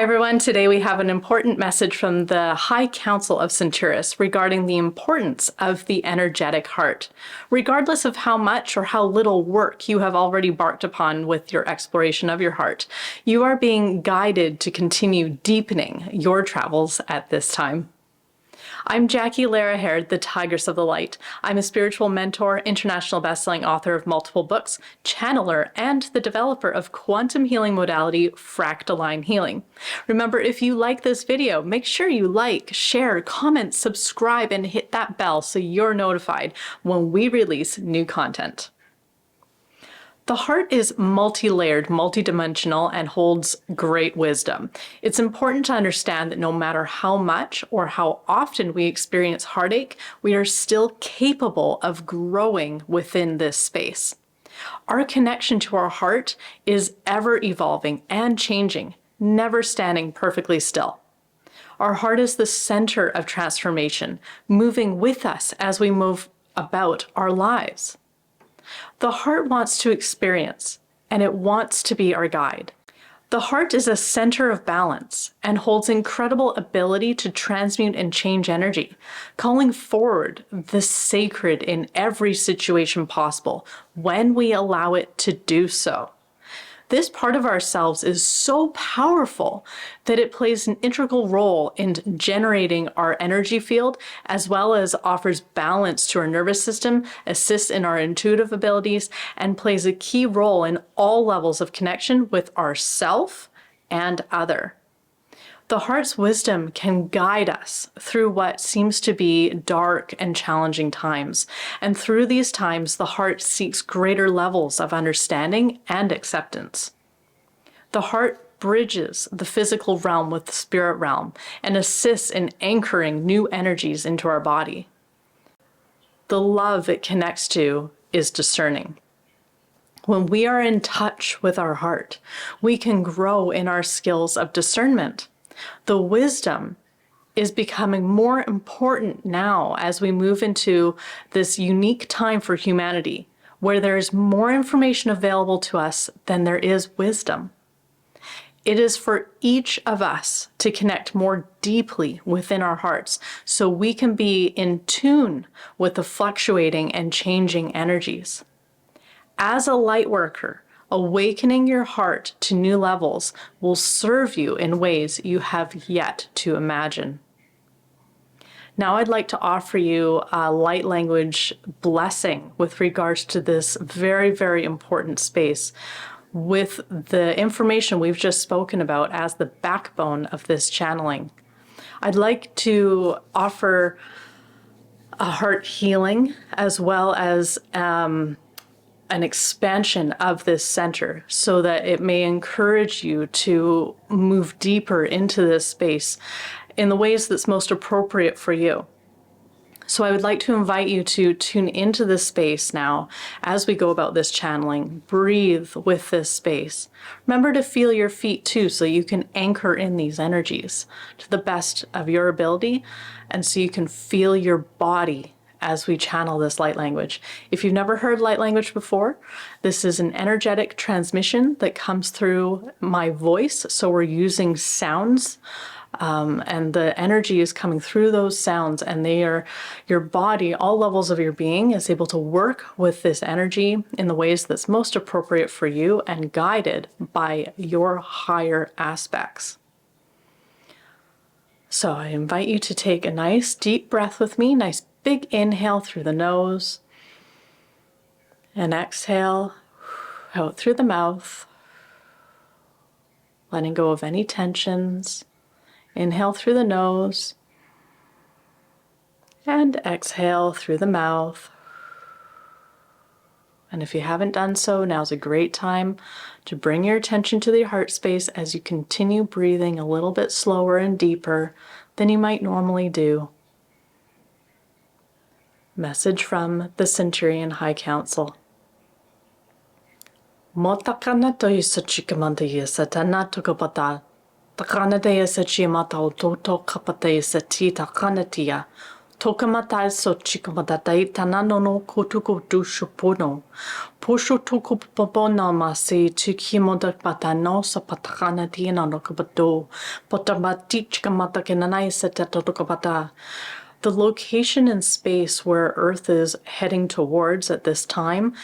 Hi everyone, today we have an important message from the High Council of Centaurus regarding the importance of the energetic heart. Regardless of how much or how little work you have already embarked upon with your exploration of your heart, you are being guided to continue deepening your travels at this time. I'm Jackie Lara-Hare, the Tigress of the Light. I'm a spiritual mentor, international best-selling author of multiple books, channeler, and the developer of quantum healing modality, fractal healing. Remember, if you like this video, make sure you like, share, comment, subscribe, and hit that bell so you're notified when we release new content. The heart is multi-layered, multi-dimensional, and holds great wisdom. It's important to understand that no matter how much or how often we experience heartache, we are still capable of growing within this space. Our connection to our heart is ever evolving and changing, never standing perfectly still. Our heart is the center of transformation, moving with us as we move about our lives. The heart wants to experience, and it wants to be our guide. The heart is a center of balance and holds incredible ability to transmute and change energy, calling forward the sacred in every situation possible when we allow it to do so. This part of ourselves is so powerful that it plays an integral role in generating our energy field, as well as offers balance to our nervous system, assists in our intuitive abilities, and plays a key role in all levels of connection with ourself and other. The heart's wisdom can guide us through what seems to be dark and challenging times. And through these times, the heart seeks greater levels of understanding and acceptance. The heart bridges the physical realm with the spirit realm and assists in anchoring new energies into our body. The love it connects to is discerning. When we are in touch with our heart, we can grow in our skills of discernment. The wisdom is becoming more important now as we move into this unique time for humanity, where there is more information available to us than there is wisdom. It is for each of us to connect more deeply within our hearts so we can be in tune with the fluctuating and changing energies. As a light worker, awakening your heart to new levels will serve you in ways you have yet to imagine. Now I'd like to offer you a light language blessing with regards to this very, very important space with the information we've just spoken about as the backbone of this channeling. I'd like to offer a heart healing as well as an expansion of this center so that it may encourage you to move deeper into this space in the ways that's most appropriate for you. So I would like to invite you to tune into this space now as we go about this channeling. Breathe with this space. Remember to feel your feet too, so you can anchor in these energies to the best of your ability, and so you can feel your body as we channel this light language. If you've never heard light language before, this is an energetic transmission that comes through my voice. So we're using sounds and the energy is coming through those sounds, and they are, your body, all levels of your being is able to work with this energy in the ways that's most appropriate for you and guided by your higher aspects. So I invite you to take a nice deep breath with me, nice big inhale through the nose, and exhale out through the mouth, letting go of any tensions. Inhale through the nose, and exhale through the mouth. And if you haven't done so, now's a great time to bring your attention to the heart space as you continue breathing a little bit slower and deeper than you might normally do. Message from the Centaurian High Council. Motakana to yusachikamanda satana tokopata. Takana dea sachi mata toto kapata sati takanatia. Tokamata so chikamatai tananono kutukutu shupuno. Pushu tukupopona masi chikimoda patano sa patakana tina no kabato. Potamati chikamata kenanai setatokabata. The location in space where Earth is heading towards at this time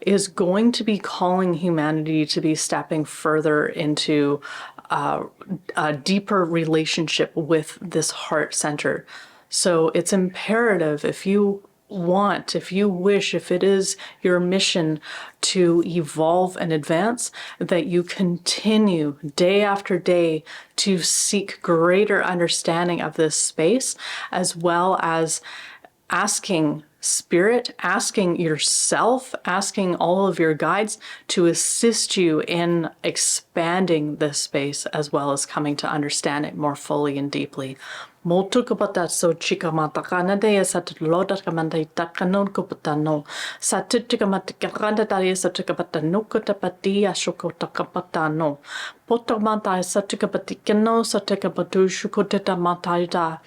is going to be calling humanity to be stepping further into a deeper relationship with this heart center. So it's imperative, if you wish, if it is your mission to evolve and advance, that you continue day after day to seek greater understanding of this space, as well as asking Spirit, asking yourself, asking all of your guides to assist you in expanding this space, as well as coming to understand it more fully and deeply. Motukapata so chikamataka de satloda kamanda takanon kupatano. Satikamataka daria satikapatano kutapatia shokotakapatano. Potamata satikapatikano satikapatu shukoteta mataida.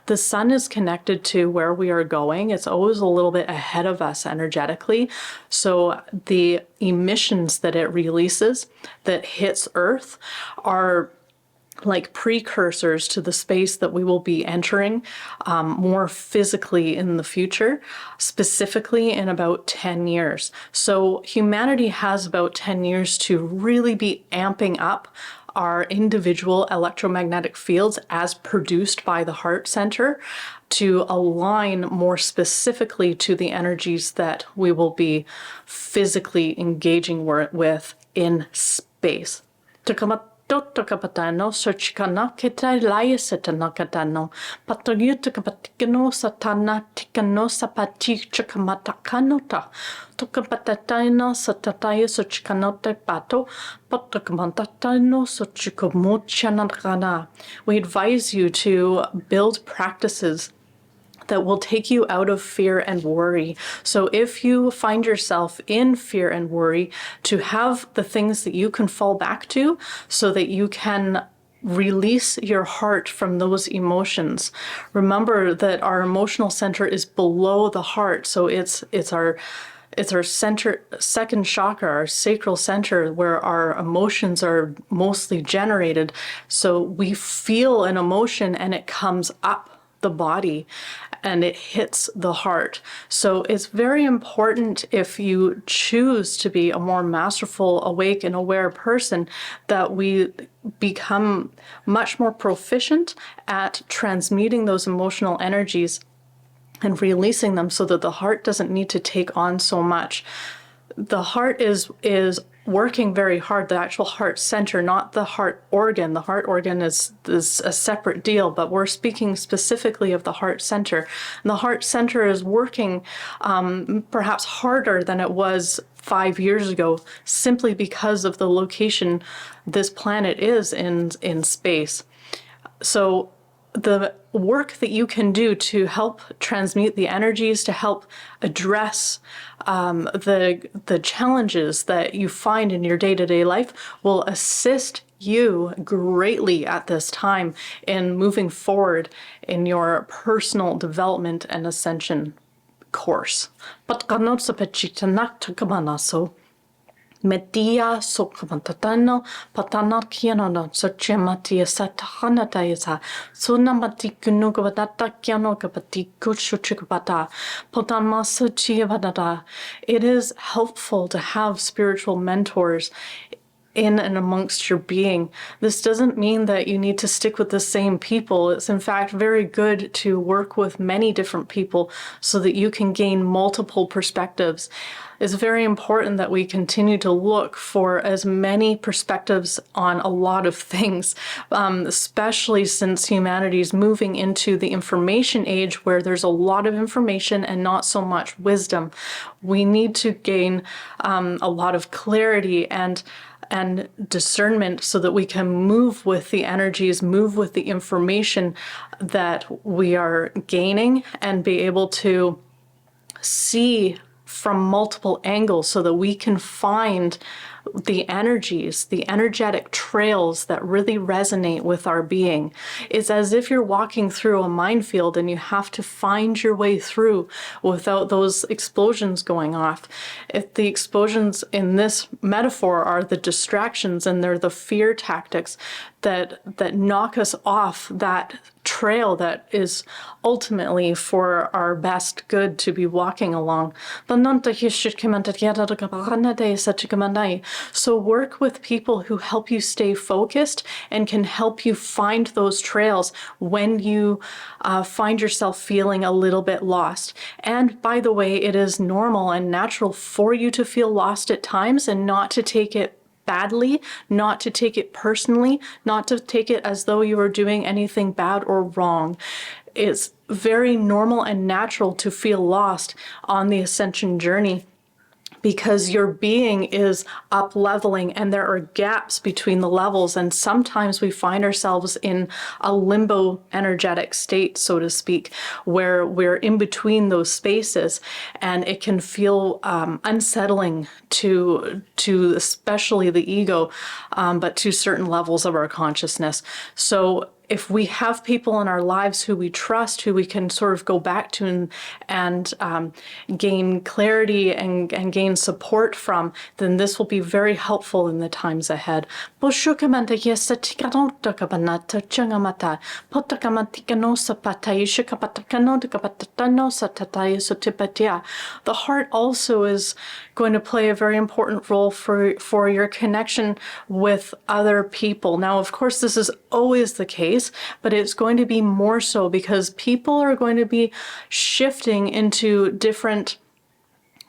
The sun is connected to where we are going. It's always a little bit ahead of us energetically. So the emissions that it releases that hits Earth are like precursors to the space that we will be entering more physically in the future, specifically in about 10 years. So humanity has about 10 years to really be amping up our individual electromagnetic fields as produced by the heart center to align more specifically to the energies that we will be physically engaging with in space. Tokapatano, Sochikana, Keta, Lyasetanakatano, Patoyutakapatino, Satana, Tikano, Sapati, Chakamatakanota, Tokapatatino, Satataya, Sochikanote, Pato, Potokamantatano, Sochikomuchanakana. We advise you to build practices that will take you out of fear and worry. So if you find yourself in fear and worry, to have the things that you can fall back to so that you can release your heart from those emotions. Remember that our emotional center is below the heart. So it's our center, second chakra, our sacral center, where our emotions are mostly generated. So we feel an emotion and it comes up the body and it hits the heart. So it's very important, if you choose to be a more masterful, awake, and aware person, that we become much more proficient at transmuting those emotional energies and releasing them so that the heart doesn't need to take on so much. The heart is working very hard, the actual heart center, not the heart organ. The heart organ is a separate deal, but we're speaking specifically of the heart center. And the heart center is working perhaps harder than it was 5 years ago, simply because of the location this planet is in space. So the work that you can do to help transmute the energies, to help address the challenges that you find in your day-to-day life, will assist you greatly at this time in moving forward in your personal development and ascension course. Media sokamantatano patana kianono sochematia satahanataisa sunamatikunugavata kiano kapatikuchuchikapata potamasa chiavadata. It is helpful to have spiritual mentors in and amongst your being. This doesn't mean that you need to stick with the same people. It's in fact very good to work with many different people so that you can gain multiple perspectives. It's very important that we continue to look for as many perspectives on a lot of things, especially since humanity is moving into the information age where there's a lot of information and not so much wisdom. We need to gain a lot of clarity and discernment so that we can move with the energies, move with the information that we are gaining, and be able to see from multiple angles so that we can find the energies, the energetic trails that really resonate with our being. It's as if you're walking through a minefield and you have to find your way through without those explosions going off. If the explosions in this metaphor are the distractions and they're the fear tactics that knock us off that trail that is ultimately for our best good to be walking along. So work with people who help you stay focused and can help you find those trails when you find yourself feeling a little bit lost. And by the way, it is normal and natural for you to feel lost at times and not to take it badly, not to take it personally, not to take it as though you were doing anything bad or wrong. It's very normal and natural to feel lost on the ascension journey, because your being is up leveling and there are gaps between the levels, and sometimes we find ourselves in a limbo energetic state, so to speak, where we're in between those spaces, and it can feel unsettling to especially the ego, but to certain levels of our consciousness. So if we have people in our lives who we trust, who we can sort of go back to and gain clarity and gain support from, then this will be very helpful in the times ahead. The heart also is going to play a very important role for your connection with other people. Now, of course, this is always the case, but it's going to be more so because people are going to be shifting into different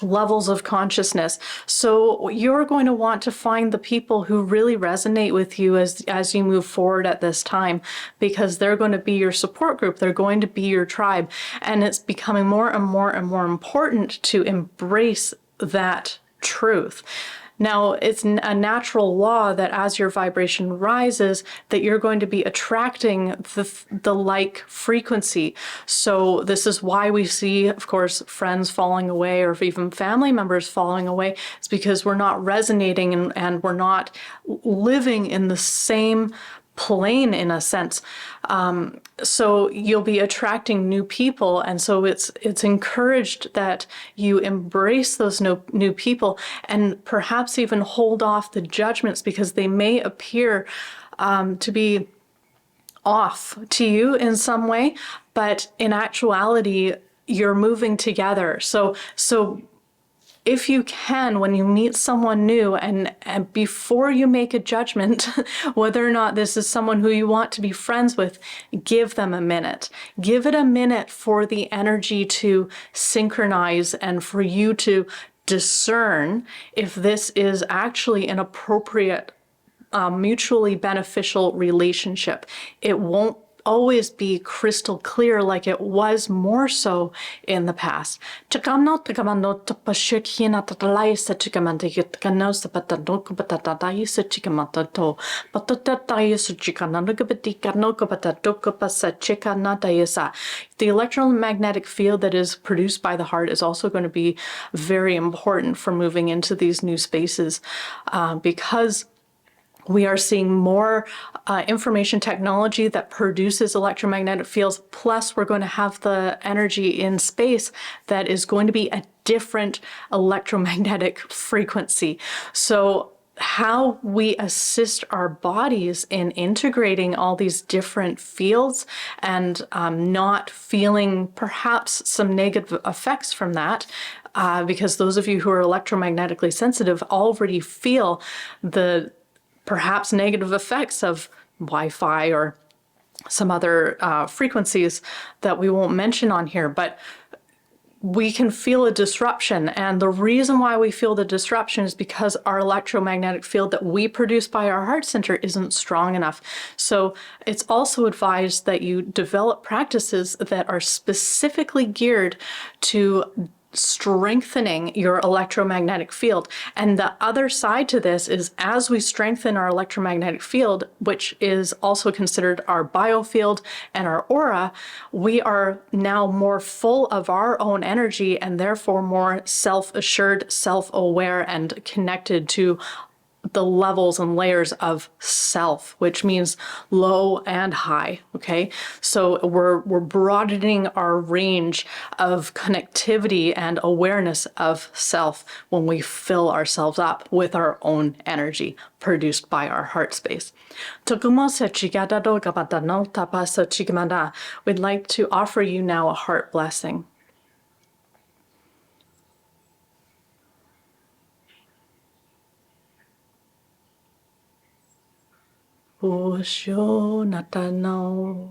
levels of consciousness. So you're going to want to find the people who really resonate with you as you move forward at this time, because they're going to be your support group. They're going to be your tribe. And it's becoming more and more and more important to embrace that truth. Now, it's a natural law that as your vibration rises, that you're going to be attracting the like frequency. So this is why we see, of course, friends falling away or even family members falling away. It's because we're not resonating and we're not living in the same plane, in a sense. So you'll be attracting new people, and so it's encouraged that you embrace those new people and perhaps even hold off the judgments, because they may appear to be off to you in some way, but in actuality you're moving together. So if you can, when you meet someone new, and before you make a judgment whether or not this is someone who you want to be friends with, give them a minute. Give it a minute for the energy to synchronize and for you to discern if this is actually an appropriate, mutually beneficial relationship. It won't always be crystal clear like it was more so in the past. The electromagnetic field that is produced by the heart is also going to be very important for moving into these new spaces, because we are seeing more information technology that produces electromagnetic fields, plus we're going to have the energy in space that is going to be a different electromagnetic frequency. So how we assist our bodies in integrating all these different fields and not feeling perhaps some negative effects from that, because those of you who are electromagnetically sensitive already feel the perhaps negative effects of Wi-Fi or some other frequencies that we won't mention on here, but we can feel a disruption. And the reason why we feel the disruption is because our electromagnetic field that we produce by our heart center isn't strong enough. So it's also advised that you develop practices that are specifically geared to strengthening your electromagnetic field. And the other side to this is, as we strengthen our electromagnetic field, which is also considered our biofield and our aura, we are now more full of our own energy and therefore more self-assured, self-aware, and connected to the levels and layers of self, which means low and high, okay? So we're broadening our range of connectivity and awareness of self when we fill ourselves up with our own energy produced by our heart space. We'd like to offer you now a heart blessing. Osho natano,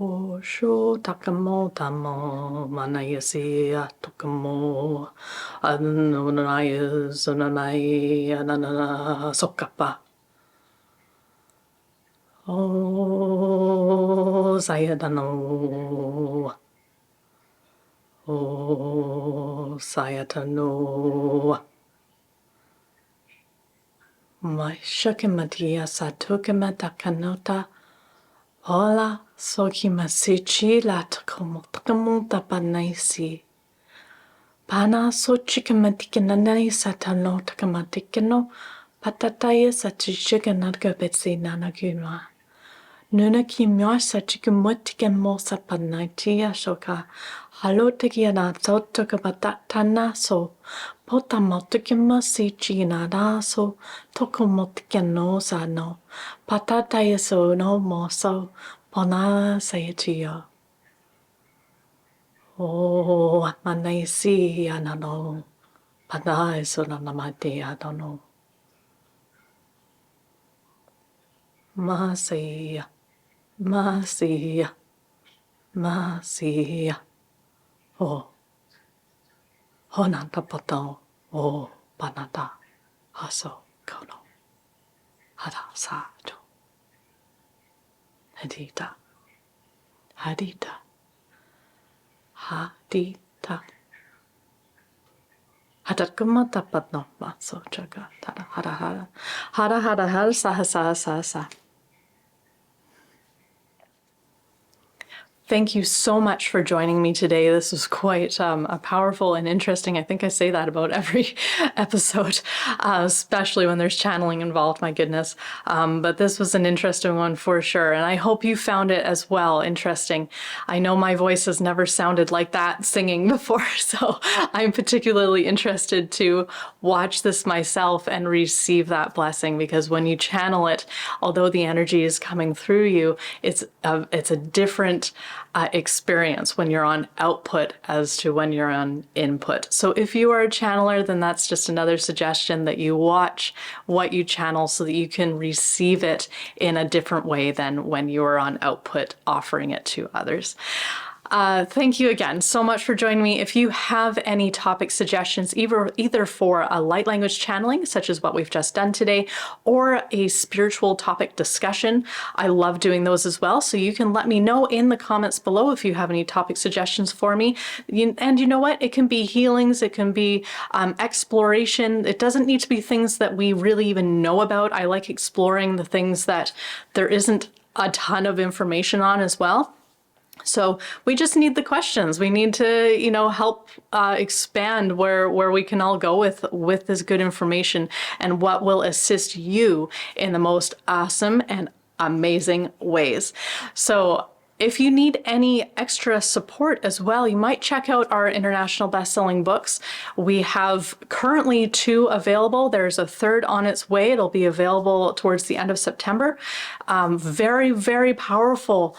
Osho takamo tamo, manayasi atukamo, anunaya sunanai anana sokapa. Oh, sayadano. Oh, sayatano. My shakamatia satukama takanota. Hola, sokimasichi la takomotakamota panaisi. Pana sochikamatikanae satano takamatikano. Patataya sachichikanadgabetsi nanaguma. Nuna kimya sachikumutikan sapanaitia shoka. Halotikiana sotokabatatana so. Potamotikima sichinada so. Tokomotikano sano. Patataya so no more so. Pona sayatio. Oh, manaisi anano. Panai so nanamati adono. Masia, Masia, Masia. Oh, Honanta Poto, oh, Panata, Haso, Kono, Hada Sajo, Hadita, Hadita, Hadita. Hadakumata Patno, Matso Chaga, Hada Hada Hada Hada Hada Saha Saha Saha. Thank you so much for joining me today. This was quite a powerful and interesting. I think I say that about every episode, especially when there's channeling involved, my goodness. But this was an interesting one for sure. And I hope you found it as well interesting. I know my voice has never sounded like that singing before, so I'm particularly interested to watch this myself and receive that blessing, because when you channel it, although the energy is coming through you, it's a different experience when you're on output as to when you're on input. So if you are a channeler, then that's just another suggestion that you watch what you channel so that you can receive it in a different way than when you are on output offering it to others. Thank you again so much for joining me. If you have any topic suggestions, either for a light language channeling, such as what we've just done today, or a spiritual topic discussion, I love doing those as well. So you can let me know in the comments below if you have any topic suggestions for me. And you know what? It can be healings, it can be exploration. It doesn't need to be things that we really even know about. I like exploring the things that there isn't a ton of information on as well. So we just need the questions. We need to, help expand where we can all go with this good information and what will assist you in the most awesome and amazing ways. So if you need any extra support as well, you might check out our international best-selling books. We have currently 2 available. There's a 3rd on its way. It'll be available towards the end of September. Very, very powerful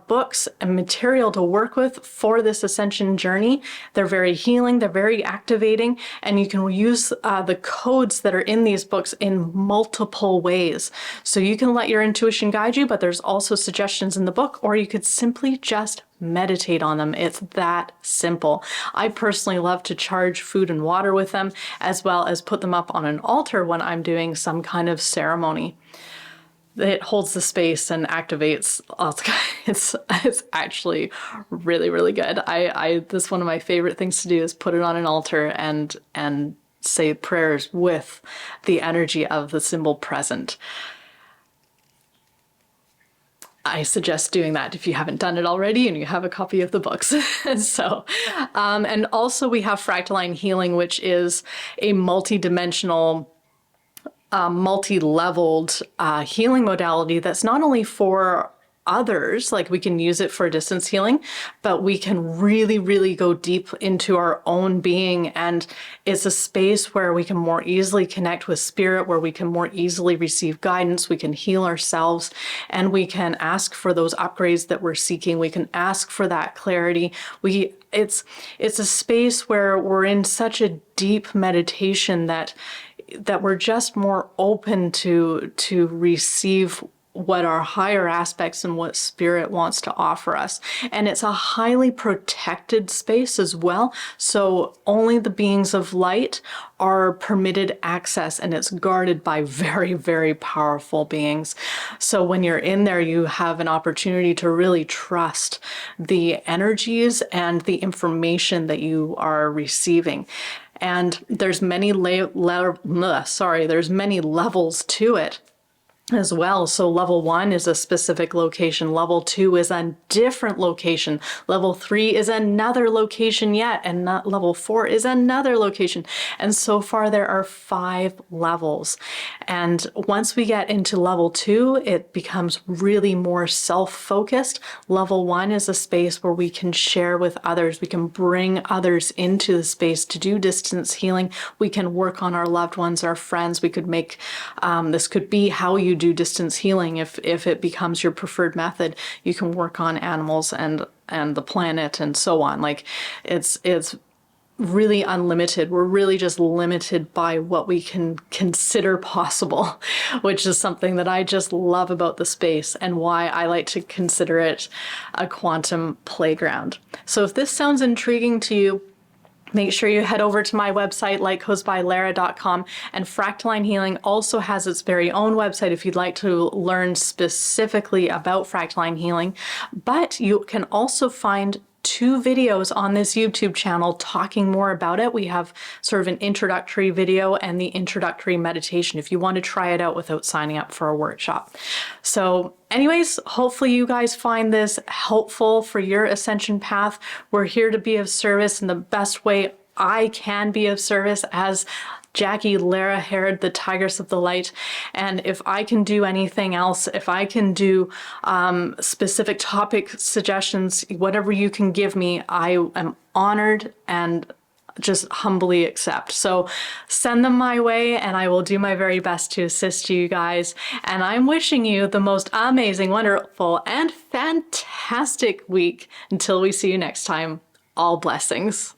books and material to work with for this ascension journey. They're very healing, they're very activating, and you can use the codes that are in these books in multiple ways. So you can let your intuition guide you, but there's also suggestions in the book, or you could simply just meditate on them. It's that simple. I personally love to charge food and water with them, as well as put them up on an altar when I'm doing some kind of ceremony. It holds the space and activates. It's actually really, really good. This is one of my favorite things to do, is put it on an altar and say prayers with the energy of the symbol present. I suggest doing that if you haven't done it already and you have a copy of the books. And also we have Fractaline Healing, which is a multi-dimensional multi-leveled healing modality that's not only for others, like we can use it for distance healing, but we can really, really go deep into our own being. And it's a space where we can more easily connect with spirit, where we can more easily receive guidance, we can heal ourselves, and we can ask for those upgrades that we're seeking. We can ask for that clarity. It's a space where we're in such a deep meditation that we're just more open to receive what our higher aspects and what spirit wants to offer us. And it's a highly protected space as well. So only the beings of light are permitted access, and it's guarded by very, very powerful beings. So when you're in there, you have an opportunity to really trust the energies and the information that you are receiving. And there's many there's many levels to it as well. So level 1 is a specific location. Level 2 is a different location. Level 3 is another location yet. And level 4 is another location. And so far there are 5 levels. And once we get into level 2, it becomes really more self-focused. Level 1 is a space where we can share with others. We can bring others into the space to do distance healing. We can work on our loved ones, our friends. We could make, this could be how you do distance healing. If it becomes your preferred method, you can work on animals and the planet and so on. Like it's really unlimited. We're really just limited by what we can consider possible, which is something that I just love about the space and why I like to consider it a quantum playground. So if this sounds intriguing to you, make sure you head over to my website, lightgoesbylara.com, and Fractaline Healing also has its very own website if you'd like to learn specifically about fractaline healing. But you can also find 2 videos on this YouTube channel talking more about it. We have sort of an introductory video and the introductory meditation if you want to try it out without signing up for a workshop. So anyways, hopefully you guys find this helpful for your ascension path. We're here to be of service in the best way I can be of service as Jackie Lara Herod, the Tigress of the Light. And if I can do anything else, if I can do specific topic suggestions, whatever you can give me, I am honored and just humbly accept. So send them my way and I will do my very best to assist you guys. And I'm wishing you the most amazing, wonderful, and fantastic week until we see you next time. All blessings.